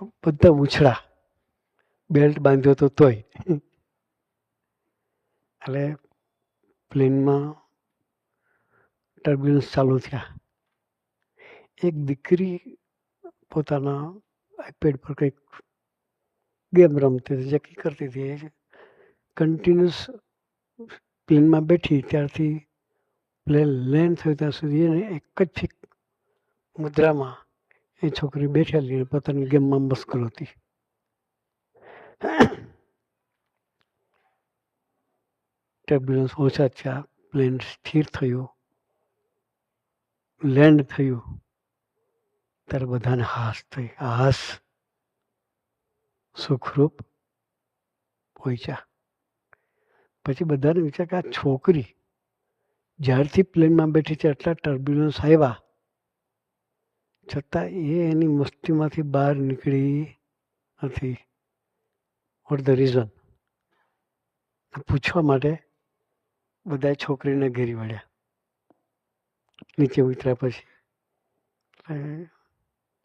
બધા ઉછળા, બેલ્ટ બાંધ્યો તો તોય. એટલે પ્લેનમાં ટર્બ્યુલન્સ ચાલુ થયા. એક દીકરી પોતાના આઈપેડ પર કંઈક ગેમ રમતી હતી, જે કંઈ કરતી હતી. કન્ટિન્યુઅસ પ્લેનમાં બેઠી ત્યારથી પ્લેન લેન્ડ થયું ત્યાં સુધી એને એક જ મુદ્રામાં એ છોકરી બેઠેલી પોતાની ગેમમાં મશગુલ હતી. ટર્બ્યુલન્સ ઓછા થયા, પ્લેન સ્થિર થયું, લેન્ડ થયું, ત્યારે બધાને હાશ થઈ. હાશ સુખરૂપ પહોંચ્યા. પછી બધાને વિચાર કે આ છોકરી જ્યારથી પ્લેનમાં બેઠી છે એટલા ટર્બ્યુલન્સ આવ્યા છતાં એ એની મસ્તીમાંથી બહાર નીકળી નથી. Vote the reason? પૂછવા માટે બધા છોકરીને ઘેરી વળ્યા. નીચે ઉતર્યા પછી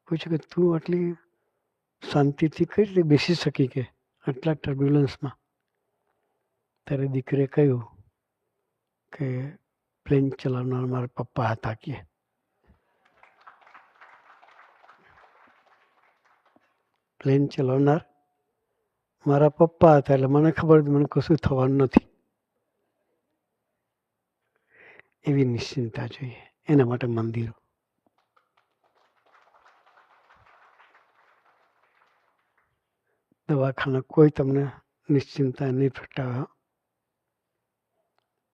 પૂછ્યું કે તું આટલી શાંતિથી કઈ રીતે બેસી શકી કે આટલા ટર્બ્યુલન્સમાં? ત્યારે દીકરીએ કહ્યું કે પ્લેન ચલાવનાર મારા પપ્પા હતા કે. પ્લેન ચલાવનાર મારા પપ્પા હતા એટલે મને ખબર હતી મને કશું થવાનું નથી. એવી નિશ્ચિંતતા જોઈએ. એના માટે મંદિરો. દવાખાના કોઈ તમને નિશ્ચિંતતા નહીં પ્રગટાવે.